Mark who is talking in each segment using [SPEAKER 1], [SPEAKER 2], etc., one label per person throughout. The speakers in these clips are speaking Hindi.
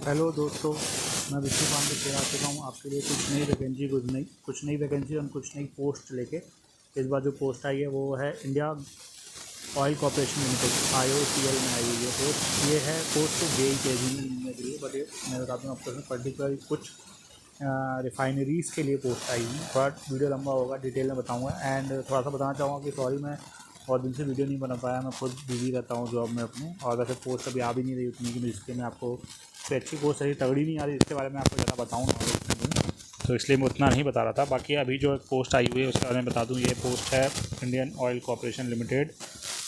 [SPEAKER 1] हेलो दोस्तों, मैं विष्णु पांडे फिर आ चुका हूँ आपके लिए कुछ नई वैकेंसी और कुछ नई पोस्ट लेके। इस बार जो पोस्ट आई है वो है India oil corporation limited IOCL में आई हुई है पोस्ट। ये है पोस्ट जेई के जूनियर के लिए, बट मैं बताता हूँ आपको इसमें पर्टिकुलरली कुछ रिफाइनरीज़ के लिए पोस्ट आई हुई है। थोड़ा वीडियो लंबा होगा, डिटेल में बताऊँगा। एंड थोड़ा सा बताना चाहूँगा कि सॉरी, मैं बहुत दिन से वीडियो नहीं बना पाया, मैं खुद बिजी रहता हूँ जॉब में अपने, और वैसे पोस्ट अभी आ भी नहीं रही उतनी कि जिसके मैं आपको कोई अच्छी पोस्ट ऐसी तगड़ी नहीं आ रही इसके बारे में आपको ज़्यादा बताऊँ नॉलेज, तो इसलिए मैं उतना नहीं बता रहा था। बाकी अभी जो पोस्ट आई हुई है उसके बारे में बता दूँ। ये पोस्ट है इंडियन ऑयल कॉर्पोरेशन लिमिटेड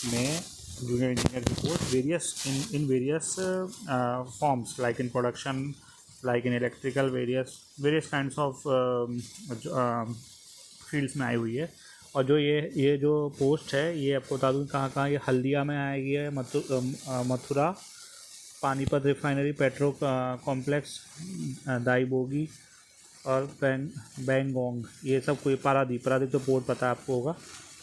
[SPEAKER 1] में जूनियर इंजीनियर की post, in various forms like in production, like in electrical, various kinds of fields में आई हुई है। और जो ये जो पोस्ट है ये आपको बता दूँ कहाँ कहाँ, ये हल्दिया में आएगी है, Mathura, Panipat refinery, petro complex, दाईबोगी और बैंगोंग, ये सब कोई पारादीप तो पोर्ट पता है आपको होगा,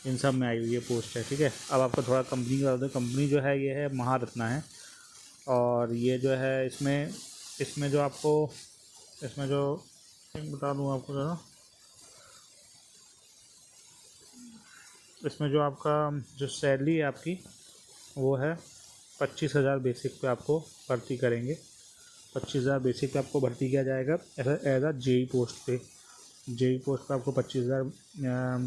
[SPEAKER 1] इन सब में आई हुई ये पोस्ट है। ठीक है, अब आपको थोड़ा कंपनी का बता दूँ। कंपनी जो है ये है महारत्ना है, और ये जो है इसमें जो आपको बता दूँ आपको ज़रा, इसमें जो आपका जो सैलरी है आपकी वो है 25,000 बेसिक पे आपको भर्ती करेंगे। 25,000 बेसिक पे आपको भर्ती किया जाएगा एज अ जेई पोस्ट पे। जेई पोस्ट पे आपको 25,000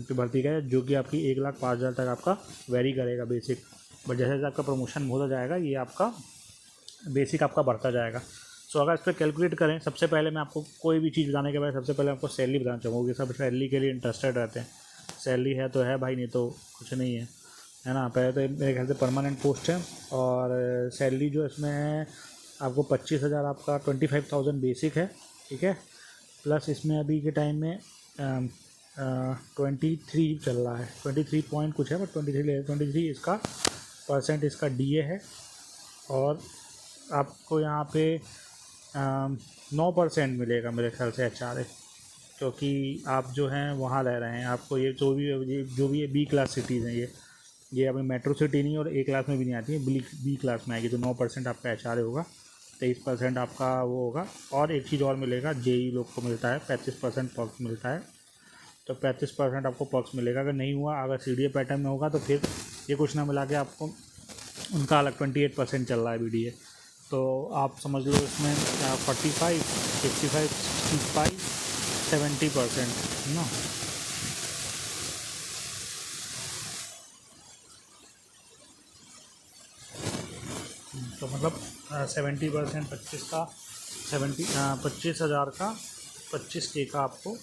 [SPEAKER 1] पे भर्ती किया जाए, जो कि आपकी 1,05,000 तक आपका वेरी करेगा बेसिक। बट जैसे जैसे आपका प्रमोशन होता जाएगा ये आपका बेसिक आपका बढ़ता जाएगा। सो अगर इस पर कैलकुलेट करें, सबसे पहले मैं आपको कोई भी चीज़ बताने के बाद सबसे पहले आपको सैलरी बताना चाहूँगा कि सब सैलरी के लिए इंटरेस्टेड रहते हैं। सैलरी है तो है भाई, नहीं तो कुछ नहीं है ना। पहले तो मेरे ख्याल से परमानेंट पोस्ट है, और सैलरी जो इसमें है आपको 25,000 आपका 25,000 बेसिक है। ठीक है, प्लस इसमें अभी के टाइम में 23 चल रहा है, 23 पॉइंट कुछ है, बट 23 इसका परसेंट इसका DA है। और आपको यहाँ पे 9% मिलेगा मेरे ख्याल से HRA, क्योंकि आप जो हैं वहाँ रह रहे हैं। आपको ये जो भी ये B क्लास सिटीज़ हैं, ये अभी मेट्रो सिटी नहीं और A क्लास में भी नहीं आती है, B क्लास में आएगी, तो 9% आपका HRA होगा, 23% आपका वो होगा। और एक चीज़ और मिलेगा, जेई लोग को मिलता है 35% पक्स मिलता है, तो 35% आपको पक्स मिलेगा। अगर नहीं हुआ, अगर CDA पैटर्न में होगा तो फिर ये कुछ ना मिला के आपको उनका अलग 28% चल रहा है BDA। तो आप समझ लो इसमें 45, 55, 65, 70% ना। तो मतलब 70% 25,000 का 25K का आपको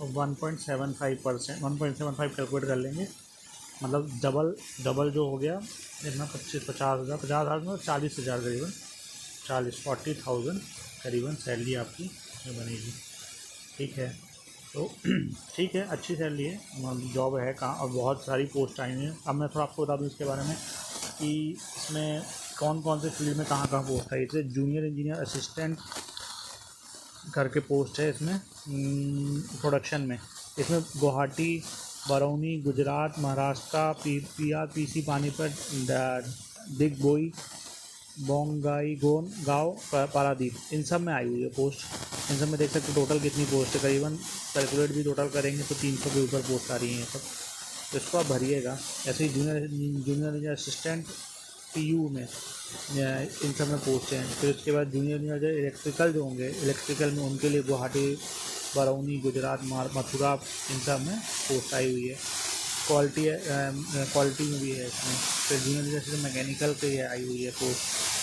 [SPEAKER 1] 1.75% 1.75 कैलकुलेट कर लेंगे, मतलब डबल जो हो गया इतना 50,000 में 40,000 करीबन, 40,000 करीबन सैलरी आपकी बनेगी। ठीक है, तो ठीक है, अच्छी सैलरी है, जॉब है कहाँ, और बहुत सारी पोस्ट आई हैं। अब मैं थोड़ा आपको बता दूँ इसके बारे में कि इसमें कौन कौन से फील्ड में कहाँ कहाँ पोस्ट है। जैसे जूनियर इंजीनियर असिस्टेंट करके पोस्ट है इसमें प्रोडक्शन में। इसमें गुवाहाटी, बरौनी, गुजरात, महाराष्ट्र, PRPC, पानीपत, दिग्बोई, बोंगाईगोन गाँव, पारादीप, इन सब में आई हुई है पोस्ट। इन सब में देख सकते टोटल कितनी पोस्ट है, करीबन कैलकुलेट भी टोटल करेंगे तो 300 के ऊपर पोस्ट आ रही हैं सब, तो इसको आप भरिएगा। ऐसे ही जूनियर असिस्टेंट PU में इन सब में पोस्ट हैं। फिर उसके बाद जूनियर जो इलेक्ट्रिकल जो होंगे, इलेक्ट्रिकल में उनके लिए गुवाहाटी, बरौनी, गुजरात, मथुरा, इन सब में पोस्ट आई हुई है। क्वालिटी में भी है इसमें। फिर जूनियर जैसे मैकेनिकल पे ये आई हुई है पोस्ट।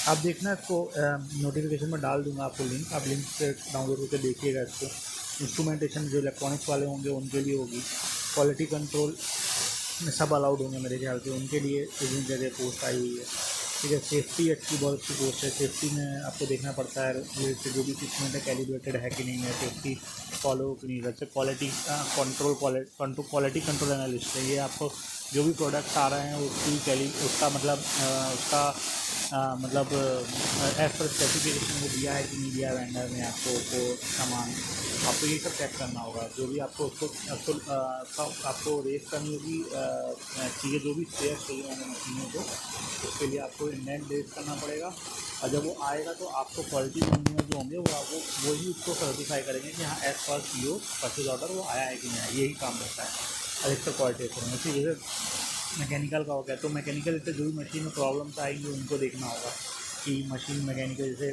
[SPEAKER 1] आप देखना इसको, नोटिफिकेशन में डाल दूंगा आपको लिंक, आप लिंक से डाउनलोड करके देखिएगा इसको। इंस्ट्रूमेंटेशन जो इलेक्ट्रॉनिक्स वाले होंगे उनके लिए होगी, क्वालिटी कंट्रोल में सब अलाउड होंगे मेरे ख्याल से, उनके लिए विभिन्न जगह पोस्ट आई हुई है। ठीक है, सेफ्टी बहुत अच्छी पोस्ट है। सेफ्टी में आपको देखना पड़ता है रिलेटेड जो भी इक्विपमेंट है कैलिब्रेटेड है कि नहीं है, सेफ्टी फॉलो कि नहीं करते। क्वालिटी कंट्रोल एनालिस्ट है, ये आपको जो भी प्रोडक्ट्स आ रहे हैं उसका मतलब उसका मतलब एज पर स्पेसिफिकेशन वो दिया है कि नहीं दिया वेंडर ने आपको सामान, आपको ये सब चेक करना होगा। जो भी आपको आपको रेस करनी होगी चीज़ें, जो भी स्पेयर चाहिए होंगे मशीनों को, उसके लिए आपको इंडेंट रेस करना पड़ेगा। और जब वो आएगा तो आपको क्वालिटी इंजीनियर जो होंगे वो ही उसको सर्टिफाई करेंगे कि हाँ as per P O purchase order वो आया है कि नहीं आया। यही काम रहता है अधिकतर क्वालिटी करेंगे। इसी जैसे मैकेनिकल का हो गया, तो मैकेनिकल से जो भी मशीन में प्रॉब्लम्स आएंगी उनको देखना होगा कि मशीन मैकेनिकल, जैसे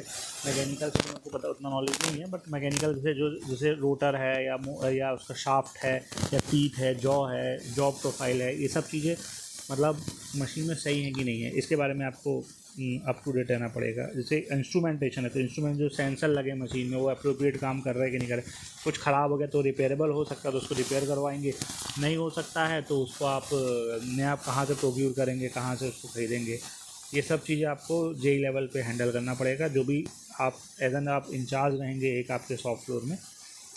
[SPEAKER 1] मैकेनिकल से मेरे को पता उतना नॉलेज नहीं है, बट मैकेनिकल से जो जैसे रोटर है या उसका शाफ्ट है या टीथ है, जॉब प्रोफाइल है, ये सब चीज़ें मतलब मशीन में सही है कि नहीं है, इसके बारे में आपको अप टू डेट रहना पड़ेगा। जैसे इंस्ट्रूमेंटेशन है, तो इंस्ट्रूमेंट जो सेंसर लगे मशीन में वो अप्रोप्रिएट काम कर रहा है कि नहीं कर रहा है। कुछ ख़राब हो गया तो रिपेयरेबल हो सकता है तो उसको रिपेयर करवाएंगे, नहीं हो सकता है तो उसको आप नया कहाँ से प्रोक्यूर करेंगे, कहाँ से उसको खरीदेंगे। ये सब चीज़ें आपको जेई लेवल पे हैंडल करना पड़ेगा। जो भी आप एज आप इंचार्ज रहेंगे एक आपके शॉप फ्लोर में,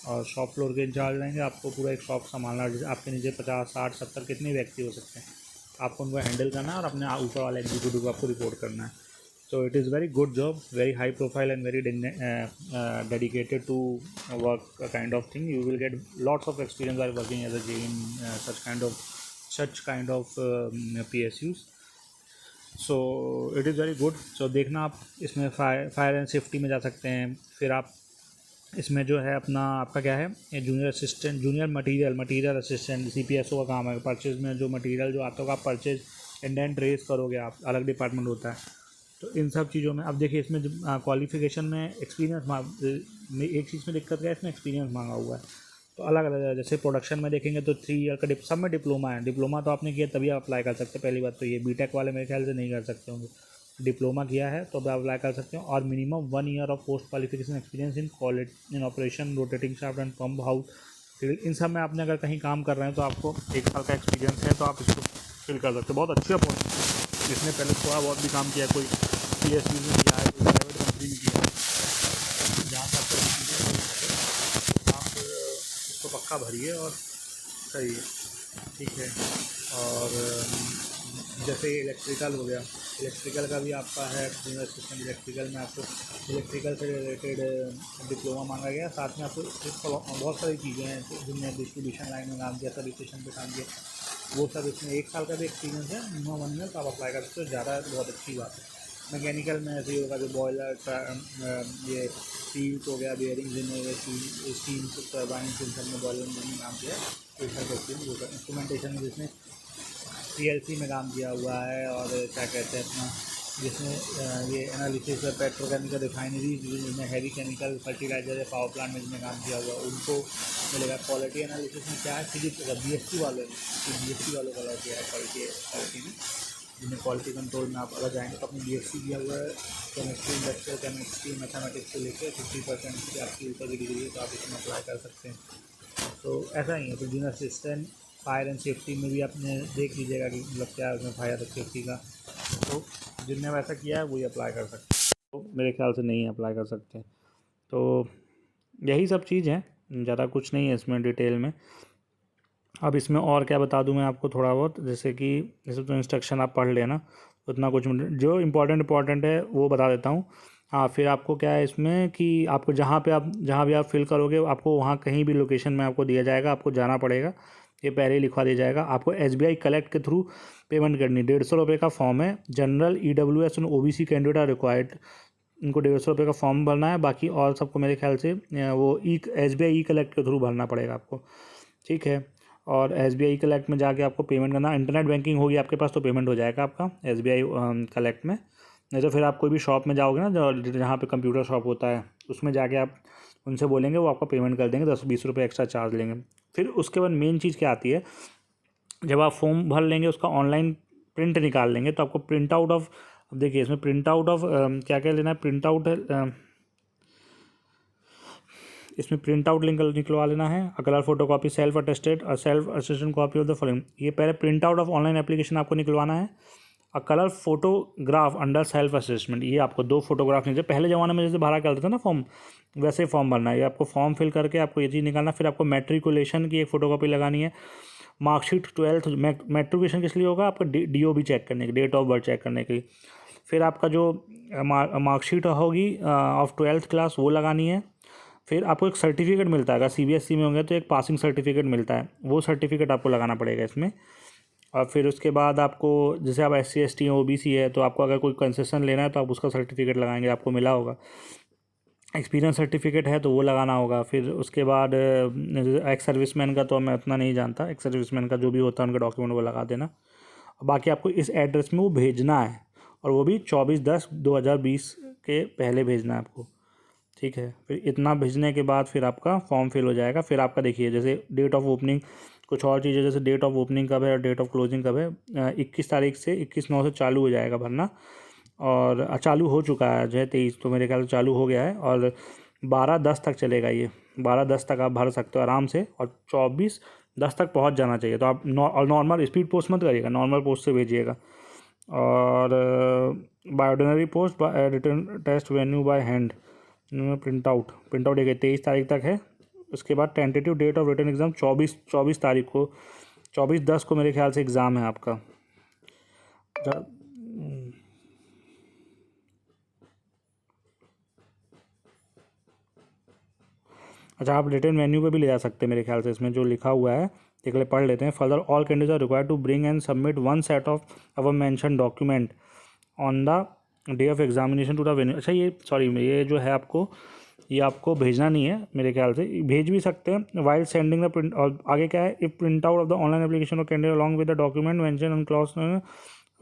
[SPEAKER 1] और शॉप फ्लोर के इंचार्ज रहेंगे, आपको पूरा एक शॉप संभालना। जैसे आपके नीचे 50, 60, 70 कितने व्यक्ति हो सकते हैं, आपको उनको हैंडल करना है और अपने ऊपर वाले एग्जीक्यूटिव को आपको रिपोर्ट करना है। So it is very good job, very high profile and very dedicated to work kind of thing. You will get lots of experience while working as a J in such kind of PSUs. So it is very good. So देखना आप इसमें फायर एंड सेफ्टी में जा सकते हैं। फिर आप इसमें जो है अपना आपका क्या है, junior assistant, junior material assistant, CPSO का काम है। परचेज में जो मटीरियल जो आता होगा, आप परचेज इंडेंट रेस करोगे, आप अलग डिपार्टमेंट होता है। तो इन सब चीज़ों में अब देखिए, इसमें क्वालिफिकेशन में एक्सपीरियंस एक चीज़ में दिक्कत क्या है, इसमें एक्सपीरियंस मांगा हुआ है। तो अलग अलग है, जैसे प्रोडक्शन में देखेंगे तो 3 ईयर का सब में डिप्लोमा है। डिप्लोमा तो आपने किया तभी आप अप्लाई कर सकते हैं। पहली बात तो ये बीटेक वाले मेरे ख्याल से नहीं कर सकते होंगे, डिप्लोमा किया है तो आप अप्लाई कर सकते हो। और minimum 1 year of post qualification experience in operation, rotating shaft and pump house, इन सब में आपने अगर कहीं काम कर रहे हैं तो आपको 1 साल का एक्सपीरियंस है, तो आप इसको फिल कर सकते हो। बहुत अच्छी अपॉर्चुनिटी, जिसने पहले थोड़ा बहुत भी काम किया, कोई PSU में किया है, कोई प्राइवेट कंपनी में किया है, जहाँ तक आप इसको पक्का भरिए और सही है, ठीक है। और जैसे इलेक्ट्रिकल हो गया, इलेक्ट्रिकल का भी आपका है जूनियर असिस्टेंट इलेक्ट्रिकल में, आपको इलेक्ट्रिकल से रिलेटेड डिप्लोमा मांगा गया। साथ में आपको बहुत सारी चीज़ें हैं जिनमें डिस्ट्रीब्यूशन लाइन में काम किया, सब स्टेशन पर काम किया, वो सब इसमें 1 साल का भी एक्सपीरियंस है, मिनिमम 1 ईयर, तो आप अप्लाई कर सकते हो। ज़्यादा है तो बहुत अच्छी बात है। मैकेनिकल में ऐसे ही होगा, जो बॉयलर ये सील्स हो गया, बेयरिंग्स इनमें स्टीम टर्बाइन्स, इन सब में बॉयलर में काम किया है, तो सब एक्सपीरियंस होगा। इंस्ट्रूमेंटेशन में जिसने PLC में काम किया हुआ है, और क्या कहते हैं अपना, जिसमें ये एनालिसिस है पेट्रोकेमिकल रिफाइनरीज, जिसमें हैवी केमिकल फर्टिलाइजर है, पावर प्लांट में जिसमें काम किया हुआ है, उनको मिलेगा। क्वालिटी एनालिसिस में क्या है, फिजिक्स BSc वाले वालों का लॉ किया है क्वालिटी में, जिन्हें क्वालिटी कंट्रोल में आप अगर जाएंगे तो अपनी BSc किया हुआ है, केमिस्ट्री, इंडस्ट्रियल केमिस्ट्री, मैथमेटिक्स से लेकर 50% की आपकी ऊपर की डिग्री है, तो आप इसमें अप्लाई कर सकते हैं। तो ऐसा ही है। तो junior assistant fire and safety में भी आपने देख लीजिएगा कि मतलब क्या है उसमें फायर एंड सेफ्टी का, तो जिनने वैसा किया है वही अप्लाई कर सकते हैं, तो मेरे ख्याल से नहीं अप्लाई कर सकते। तो यही सब चीज़ है, ज़्यादा कुछ नहीं है इसमें डिटेल में। अब इसमें और क्या बता दूं मैं आपको थोड़ा बहुत, जैसे तो इंस्ट्रक्शन आप पढ़ लेना, उतना कुछ जो इम्पोर्टेंट है वो बता देता हूँ। हाँ, फिर आपको क्या है इसमें कि आपको जहाँ भी आप फिल करोगे, आपको वहाँ कहीं भी लोकेशन में आपको दिया जाएगा, आपको जाना पड़ेगा, ये पहले ही लिखवा दिया जाएगा। आपको SBI कलेक्ट के थ्रू पेमेंट करनी, 150 रुपये का फॉर्म है। जनरल, EWS और OBC कैंडिडेट आर रिक्वायर्ड, इनको 150 रुपये का फॉर्म भरना है। बाकी और सबको मेरे ख्याल से वो SBI कलेक्ट के थ्रू भरना पड़ेगा आपको, ठीक है। और SBI कलेक्ट में जाके आपको पेमेंट करना, इंटरनेट बैंकिंग होगी आपके पास तो पेमेंट हो जाएगा आपका SBI कलेक्ट में। नहीं तो फिर आप कोई भी शॉप में जाओगे ना, जहाँ पे कंप्यूटर शॉप होता है, उसमें जाके आप उनसे बोलेंगे, वो आपका पेमेंट कर देंगे, 10-20 रुपये एक्स्ट्रा चार्ज लेंगे। फिर उसके बाद मेन चीज़ क्या आती है, जब आप फॉर्म भर लेंगे, उसका ऑनलाइन प्रिंट निकाल लेंगे, तो आपको प्रिंट आउट ऑफ, देखिए इसमें प्रिंट आउट ऑफ क्या क्या लेना है, प्रिंट आउट इसमें प्रिंट आउट लिंक निकलवा लेना है। A colour photo copy self attested और self assistant copy of the following, ये पहले print out of online application आपको निकलवाना है। A colour photograph under self assessment, ये आपको 2 फोटोग्राफ निकले। पहले ज़माने में जैसे भरा करते थे ना फॉर्म, वैसे फॉर्म भरना है। ये आपको फॉर्म फिल करके आपको ये चीज़ निकालना। फिर आपको मैट्रिकुलेशन की एक फ़ोटोकॉपी लगानी है। मार्कशीट 12th, मैट्रिकुलेशन किस लिए होगा, आपका DOB चेक करने के, डेट ऑफ बर्थ चेक करने के लिए। फिर आपका जो मार्कशीट होगी ऑफ 12th क्लास वो लगानी है। फिर आपको एक सर्टिफिकेट मिलता है, अगर CBSE में होंगे तो एक पासिंग सर्टिफिकेट मिलता है, वो सर्टिफिकेट आपको लगाना पड़ेगा इसमें। और फिर उसके बाद आपको, जैसे आप SC ST हैं, OBC है, तो आपको अगर कोई कंसेशन लेना है तो आप उसका सर्टिफिकेट लगाएंगे, आपको मिला होगा। एक्सपीरियंस सर्टिफिकेट है तो वो लगाना होगा। फिर उसके बाद एक्स सर्विसमैन का तो मैं उतना नहीं जानता, एक्स सर्विसमैन का जो भी होता है उनका डॉक्यूमेंट वो लगा देना। बाकी आपको इस एड्रेस में वो भेजना है, और वो भी 24/10/2020 के पहले भेजना है आपको, ठीक है। फिर इतना भेजने के बाद फिर आपका फॉर्म फिल हो जाएगा। फिर आपका देखिए, जैसे डेट ऑफ ओपनिंग, कुछ और चीज़ें, जैसे डेट ऑफ ओपनिंग कब है और डेट ऑफ क्लोजिंग कब है। 21 तारीख से 21/9 से चालू हो जाएगा भरना, और चालू हो चुका है जो है 23, तो मेरे ख्याल से चालू हो गया है, और 12/10 तक चलेगा ये। 12/10 तक आप भर सकते हो आराम से, और 24/10 तक पहुंच जाना चाहिए। तो आप नॉर्मल स्पीड पोस्ट मत करिएगा, नॉर्मल पोस्ट से भेजिएगा। और by ordinary post, by return test venue by hand, print out 23 तारीख तक है। उसके बाद tentative date of return exam 24 तारीख को, 24/10 को मेरे ख्याल से एग्ज़ाम है आपका। अच्छा, आप रिटर्न वेन्यू पे भी ले जा सकते हैं मेरे ख्याल से, इसमें जो लिखा हुआ है एक बार पढ़ लेते हैं। Further all candidates are required to bring and submit one set of our mention document on the day of examination to the venue. अच्छा, ये सॉरी, ये जो है आपको, ये आपको भेजना नहीं है मेरे ख्याल से, भेज भी सकते हैं वाइल सेंडिंग द प्रिंट। और आगे क्या है, if print out of the online application of candidate along with the document mention on clause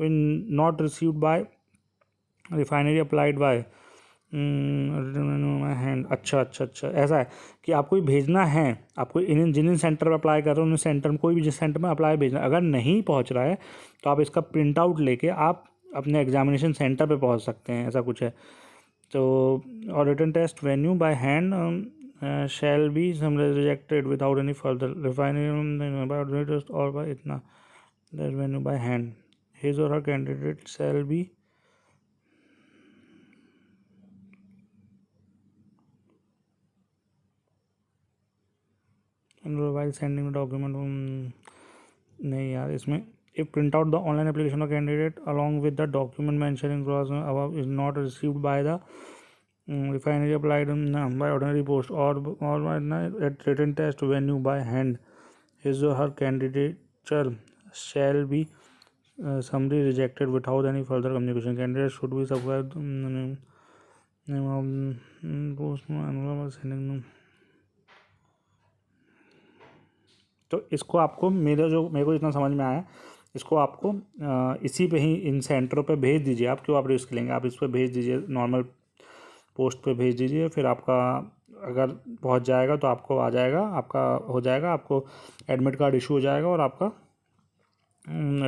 [SPEAKER 1] not received by refinery applied by hand. अच्छा, ऐसा है कि आपको भेजना है, आपको जिन सेंटर पर अप्लाई कर रहे हो उन सेंटर में, कोई भी जिस सेंटर में अप्लाई भेजना, अगर नहीं पहुंच रहा है तो आप इसका प्रिंट आउट लेके आप अपने एग्जामिनेशन सेंटर पे पहुंच सकते हैं, ऐसा कुछ है। तो और return test venue by hand shall be rejected without any further refinery or by इतना venue by hand his or her candidate shall be while sending the document। नहीं यार, इसमें if print out the online application of candidate along with the document mentioned in clause above is not received by the refinery applied by ordinary post or by at written test venue by hand, his or her candidature shall be summarily rejected without any further communication। Candidate should be subscribed post sending। तो इसको आपको, मेरे को जितना समझ में आया, इसको आपको इसी पे ही इन सेंटरों पे भेज दीजिए। आप क्यों आप रिस्क लेंगे, आप इस पे भेज दीजिए, नॉर्मल पोस्ट पे भेज दीजिए। फिर आपका अगर पहुंच जाएगा तो आपको आ जाएगा, आपका हो जाएगा, आपको एडमिट कार्ड इशू हो जाएगा, और आपका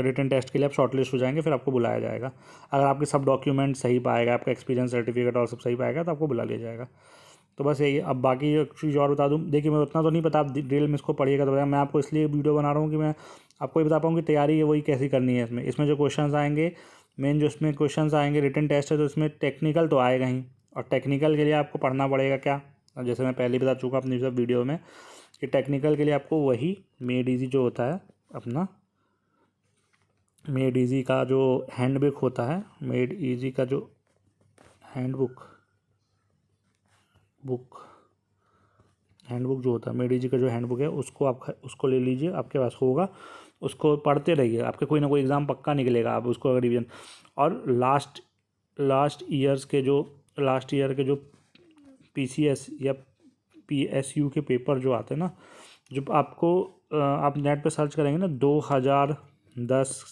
[SPEAKER 1] रिटन टेस्ट के लिए आप शॉर्ट लिस्ट हो जाएंगे। फिर आपको बुलाया जाएगा, अगर आपके सब डॉक्यूमेंट सही पाएगा, आपका एक्सपीरियंस सर्टिफिकेट और सब सही पाएगा तो आपको बुला लिया जाएगा। तो बस यही। अब बाकी एक चीज़ और बता दूं, देखिए मैं उतना तो नहीं पता, आप डिटेल में इसको पढ़िएगा तो मैं आपको इसलिए वीडियो बना रहा हूँ कि मैं आपको ये बता पाऊँ कि तैयारी है वही कैसी करनी है। इसमें जो क्वेश्चंस आएंगे, मेन जो इसमें क्वेश्चंस आएंगे, रिटन टेस्ट है तो इसमें टेक्निकल तो आएगा ही, और टेक्निकल के लिए आपको पढ़ना पड़ेगा क्या, जैसे मैं पहले बता चुका अपनी सब वीडियो में कि टेक्निकल के लिए आपको वही मेड ईजी जो होता है अपना, मेड ईजी का जो हैंडबुक होता है, मेड ईजी का जो हैंडबुक जो होता है, मेड ईजी का जो हैंडबुक है उसको ले लीजिए, आपके पास होगा, उसको पढ़ते रहिए, आपके कोई ना कोई एग्ज़ाम पक्का निकलेगा, आप उसको अगर रिवीजन। और लास्ट ईयर के जो PCS या PSU के पेपर जो आते हैं ना, जो आपको आप नेट पे सर्च करेंगे ना, 2010,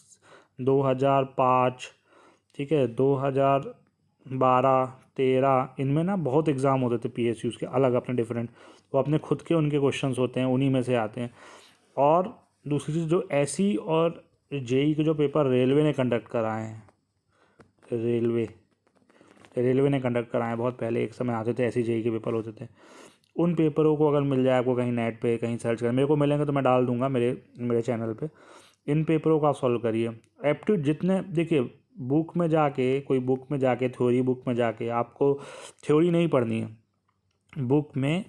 [SPEAKER 1] 2005, ठीक है, 2012, 13, इनमें ना बहुत एग्ज़ाम होते थे PSUs के अलग अपने डिफरेंट, वो अपने खुद के उनके क्वेश्चंस होते हैं, उन्हीं में से आते हैं। और दूसरी चीज़, जो SE और JE के जो पेपर रेलवे ने कंडक्ट कराए हैं, रेलवे ने कंडक्ट कराए हैं, बहुत पहले एक समय आते थे SE JE के पेपर होते थे, उन पेपरों को अगर मिल जाए आपको कहीं नेट पे कहीं सर्च कर, मेरे को मिलेंगे तो मैं डाल दूंगा मेरे चैनल पे, इन पेपरों को आप सॉल्व करिए। एप्टीट्यूड जितने, देखिए बुक में जाके, कोई बुक में जाके, थ्योरी बुक में जाके आपको थ्योरी नहीं पढ़नी है, बुक में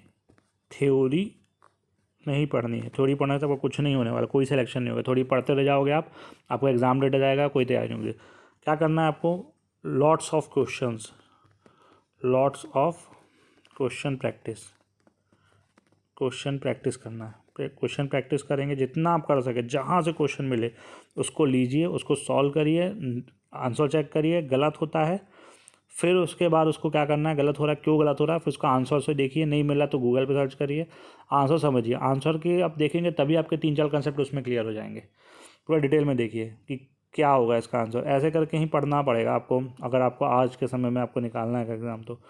[SPEAKER 1] थ्योरी नहीं पढ़नी है, थ्योरी पढ़ने से आपको कुछ नहीं होने वाला, कोई सिलेक्शन नहीं होगा, थोड़ी पढ़ते रह जाओगे आपको एग्ज़ाम डेट आ जाएगा, कोई तैयारी नहीं होगी। क्या करना है आपको, lots of questions, lots of question practice, question practice करना है। क्वेश्चन प्रैक्टिस करेंगे जितना आप कर सके, जहाँ से क्वेश्चन मिले उसको लीजिए, उसको सॉल्व करिए, आंसर चेक करिए, गलत होता है फिर उसके बाद उसको क्या करना है, गलत हो रहा है क्यों गलत हो रहा है, फिर उसका आंसर से देखिए, नहीं मिला तो गूगल पे सर्च करिए, आंसर समझिए, आंसर के आप देखेंगे तभी आपके 3-4 कंसेप्ट उसमें क्लियर हो जाएंगे। पूरा डिटेल में देखिए कि क्या होगा इसका आंसर, ऐसे करके ही पढ़ना पड़ेगा आपको अगर आपको आज के समय में आपको निकालना है एग्ज़ाम। तो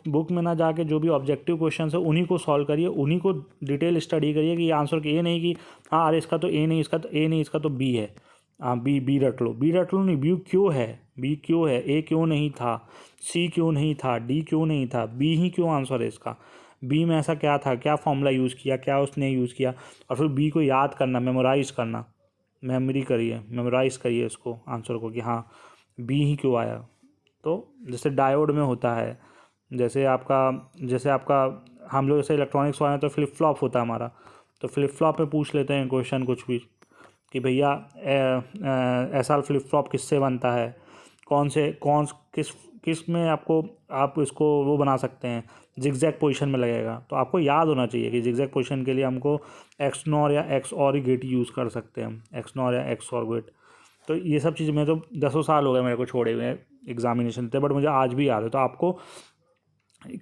[SPEAKER 1] बुक में ना जाके जो भी ऑब्जेक्टिव क्वेश्चन है उन्हीं को सॉल्व करिए, उन्हीं को डिटेल स्टडी करिए कि ये आंसर ये नहीं कि हाँ अरे इसका तो ए नहीं, इसका तो ए नहीं, इसका तो बी है, हाँ बी रट लो, बी रट लो नहीं, बी क्यों है, बी क्यों है, ए क्यों नहीं था, सी क्यों नहीं था, डी क्यों नहीं था, बी ही क्यों आंसर है इसका, बी में ऐसा क्या था, क्या फॉर्मूला यूज़ किया, क्या उसने यूज़ किया, और फिर बी को याद करना, मेमोराइज करना, मेमोरी करिए, मेमोराइज करिए इसको आंसर को कि हाँ बी ही क्यों आया। तो जैसे डायोड में होता है, जैसे आपका हम लोग जैसे इलेक्ट्रॉनिक्स वाले हैं तो फ्लिप फ्लॉप होता है हमारा, तो फ्लिप फ्लॉप में पूछ लेते हैं क्वेश्चन कुछ भी कि भैया ऐसा फ्लिप फ्लॉप किससे बनता है, कौन किस किस में आपको आप इसको वो बना सकते हैं, जिगजैग पोजीशन में लगेगा, तो आपको याद होना चाहिए कि जिगजैग पोजीशन के लिए हमको एक्स नॉर या एक्स और गेट यूज़ कर सकते हैं हम, एक्स नॉर या एक्स और गेट। तो ये सब चीज़ में तो 10 साल हो गए मेरे को छोड़े हुए एग्जामिनेशन थे, बट मुझे आज भी याद है। तो आपको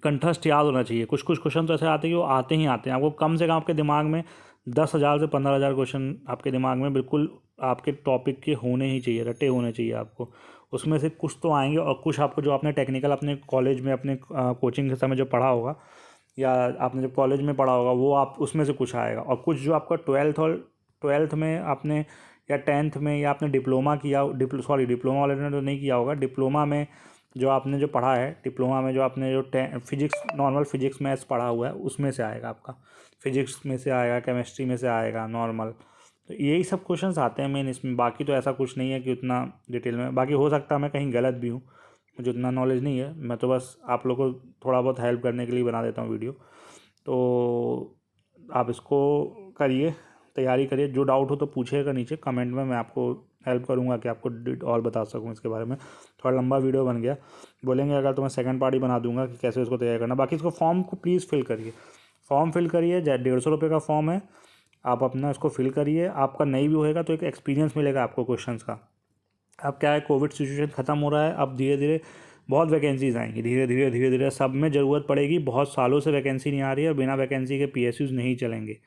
[SPEAKER 1] कंठस्थ याद होना चाहिए, कुछ कुछ क्वेश्चन तो ऐसे आते हैं कि वो आते ही आते हैं, आपको कम से कम आपके दिमाग में 10,000 से 15,000 क्वेश्चन आपके दिमाग में बिल्कुल आपके टॉपिक के होने ही चाहिए, रटे होने चाहिए आपको। उसमें से कुछ तो आएंगे और कुछ आपको जो आपने टेक्निकल अपने कॉलेज में अपने कोचिंग के समय जो पढ़ा होगा या आपने जब कॉलेज में पढ़ा होगा वो आप उसमें से कुछ आएगा, और कुछ जो आपका ट्वेल्थ में आपने या 10th में या आपने डिप्लोमा किया, डिप्लोमा वाले ने तो नहीं किया होगा, डिप्लोमा में जो आपने जो पढ़ा है, डिप्लोमा में जो आपने जो फिजिक्स, नॉर्मल फिजिक्स मैथ्स पढ़ा हुआ है उसमें से आएगा आपका, फिजिक्स में से आएगा, केमिस्ट्री में से आएगा नॉर्मल। तो यही सब क्वेश्चंस आते हैं मेन इसमें, बाकी तो ऐसा कुछ नहीं है कि उतना डिटेल में, बाकी हो सकता है मैं कहीं गलत भी हूँ, मुझे उतना नॉलेज नहीं है, मैं तो बस आप लोगों को थोड़ा बहुत हेल्प करने के लिए बना देता हूँ वीडियो। तो आप इसको करिए, तैयारी करिए, जो डाउट हो तो पूछिएगा नीचे कमेंट में, मैं आपको हेल्प करूँगा कि आपको और बता सकूँ इसके बारे में। थोड़ा लंबा वीडियो बन गया, बोलेंगे अगर तो मैं सेकंड पार्ट ही बना दूंगा कि कैसे इसको तैयार करना। बाकी इसको फॉर्म को प्लीज़ फिल करिए, फॉर्म फिल करिए, 150 रुपये का फॉर्म है, आप अपना इसको फिल करिए, आपका नहीं भी होएगा तो एक एक्सपीरियंस मिलेगा आपको क्वेश्चंस का। अब क्या है, कोविड सिचुएशन ख़त्म हो रहा है, अब धीरे धीरे बहुत वैकेंसीज आएंगी, धीरे धीरे सब में ज़रूरत पड़ेगी, बहुत सालों से वैकेंसी नहीं आ रही है और बिना वैकेंसी के PSUs नहीं चलेंगे।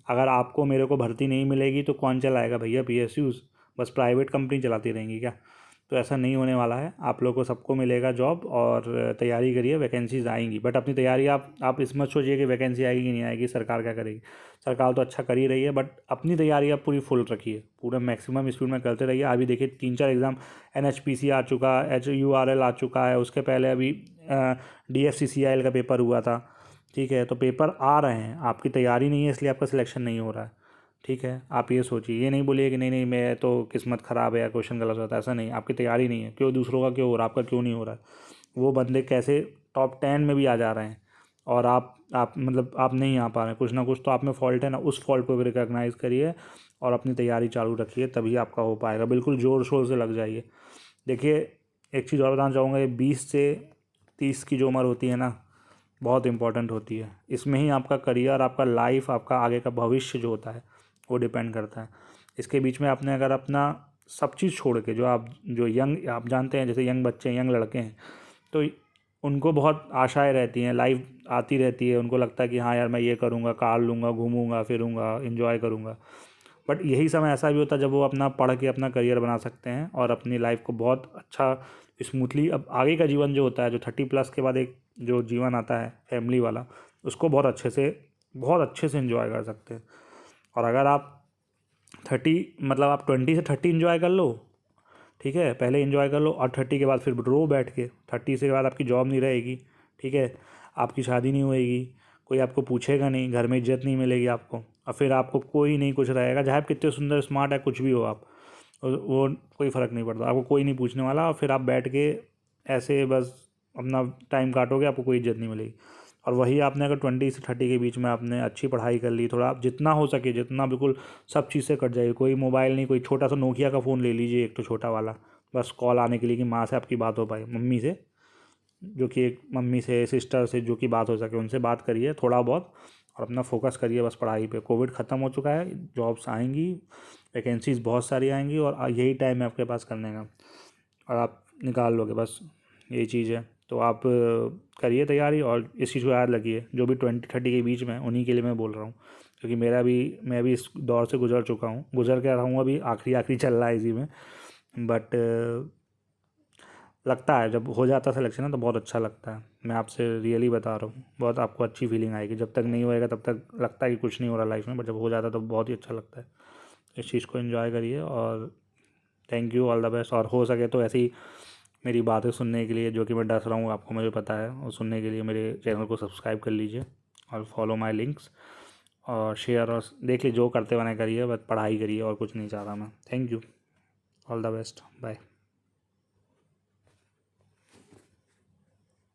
[SPEAKER 1] अगर आपको मेरे को भर्ती नहीं मिलेगी तो कौन चलाएगा भैया PSUs, बस प्राइवेट कंपनी चलाती रहेंगी क्या? तो ऐसा नहीं होने वाला है, आप लोगों को सबको मिलेगा जॉब, और तैयारी करिए, वैकेंसीज आएंगी, बट अपनी तैयारी आप इस मत सोचिए कि वैकेंसी आएगी कि नहीं आएगी, सरकार क्या करेगी, सरकार तो अच्छा कर ही रही है, बट अपनी तैयारी आप पूरी फुल रखिए, पूरा मैक्सिमम स्पीड में करते रहिए। अभी देखिए 3-4 एग्ज़ाम, NHPC आ चुका, HURL आ चुका है, उसके पहले अभी DFCCIL का पेपर हुआ था, ठीक है, तो पेपर आ रहे हैं, आपकी तैयारी नहीं है इसलिए आपका सिलेक्शन नहीं हो रहा है, ठीक है, आप ये सोचिए, ये नहीं बोलिए कि नहीं नहीं मैं तो किस्मत ख़राब है या क्वेश्चन गलत होता है, ऐसा नहीं, आपकी तैयारी नहीं है, क्यों दूसरों का क्यों हो रहा है, आपका क्यों नहीं हो रहा है, वो बंदे कैसे टॉप 10 में भी आ जा रहे हैं और आप मतलब आप नहीं आ पा रहे हैं, कुछ ना कुछ तो आप में फॉल्ट है ना, उस फॉल्ट को भी रिकॉग्नाइज़ करिए और अपनी तैयारी चालू रखिए, तभी आपका हो पाएगा, बिल्कुल ज़ोर शोर से लग जाइए। देखिए एक चीज़ और बताना चाहूँगा, ये 20 से 30 की जो उम्र होती है ना, बहुत इंपॉर्टेंट होती है, इसमें ही आपका करियर, आपका लाइफ, आपका आगे का भविष्य जो होता है वो डिपेंड करता है। इसके बीच में आपने अगर अपना सब चीज़ छोड़ के, जो यंग आप जानते हैं, जैसे यंग बच्चे हैं, यंग लड़के हैं, तो उनको बहुत आशाएं रहती हैं, लाइफ आती रहती है, उनको लगता है कि हाँ यार मैं ये करूँगा, कार लूँगा, घूमूंगा फिरूँगा, इन्जॉय करूँगा, बट यही समय ऐसा भी होता है जब वो अपना पढ़ के अपना करियर बना सकते हैं और अपनी लाइफ को बहुत अच्छा स्मूथली, अब आगे का जीवन जो होता है, जो 30+ के बाद एक जो जीवन आता है फैमिली वाला, उसको बहुत अच्छे से इन्जॉय कर सकते हैं। और अगर आप 30 मतलब आप 20 से 30 इन्जॉय कर लो, ठीक है, पहले इन्जॉय कर लो, और 30 के बाद फिर रो बैठ के, 30 से के बाद आपकी जॉब नहीं रहेगी, ठीक है, आपकी शादी नहीं होएगी, कोई आपको पूछेगा नहीं, घर में इज्जत नहीं मिलेगी आपको, और फिर आपको कोई नहीं कुछ रहेगा, चाहे आप कितने सुंदर स्मार्ट है कुछ भी हो आप, वो कोई फ़र्क नहीं पड़ता, आपको कोई नहीं पूछने वाला, और फिर आप बैठ के ऐसे बस अपना टाइम काटोगे, आपको कोई इज्जत नहीं मिलेगी। और वही आपने अगर 20 से 30 के बीच में आपने अच्छी पढ़ाई कर ली, थोड़ा आप जितना हो सके, जितना बिल्कुल सब चीज़ से कट जाइए, कोई मोबाइल नहीं, कोई छोटा सा नोकिया का फ़ोन ले लीजिए, एक तो छोटा वाला, बस कॉल आने के लिए कि माँ से आपकी बात हो पाए, मम्मी से, जो कि एक मम्मी से, सिस्टर से जो कि बात हो सके, उनसे बात करिए थोड़ा बहुत और अपना फोकस करिए बस पढ़ाई पे। कोविड ख़त्म हो चुका है, जॉब्स आएंगी, वैकेंसीज बहुत सारी आएंगी और यही टाइम है आपके पास करने का और आप निकाल लोगे, बस यही चीज़ है। तो आप करिए तैयारी और इस चीज़ को याद रखिए, जो भी 20-30 के बीच में हैं, उन्हीं के लिए मैं बोल रहा हूँ, क्योंकि मैं भी इस दौर से गुजर चुका हूँ, गुजर के रहा हूँ, अभी आखिरी आखिरी चल रहा है इसी में। बट लगता है जब हो जाता है सिलेक्शन है तो बहुत अच्छा लगता है, मैं आपसे रियली बता रहा हूँ, बहुत आपको अच्छी फीलिंग आएगी। जब तक नहीं होएगा तब तक लगता है कि कुछ नहीं हो रहा लाइफ में, बट जब हो जाता है तो बहुत ही अच्छा लगता है। इस चीज़ को एंजॉय करिए और thank you, all the best. और हो सके तो ऐसी मेरी बातें सुनने के लिए, जो कि मैं डस रहा हूँ आपको मुझे पता है, और सुनने के लिए मेरे चैनल को सब्सक्राइब कर लीजिए और फॉलो माई लिंक्स और शेयर और देख लीजिए, जो करते बने करिए, बस पढ़ाई करिए और कुछ नहीं चाह रहा मैं। Thank you, all the best, bye.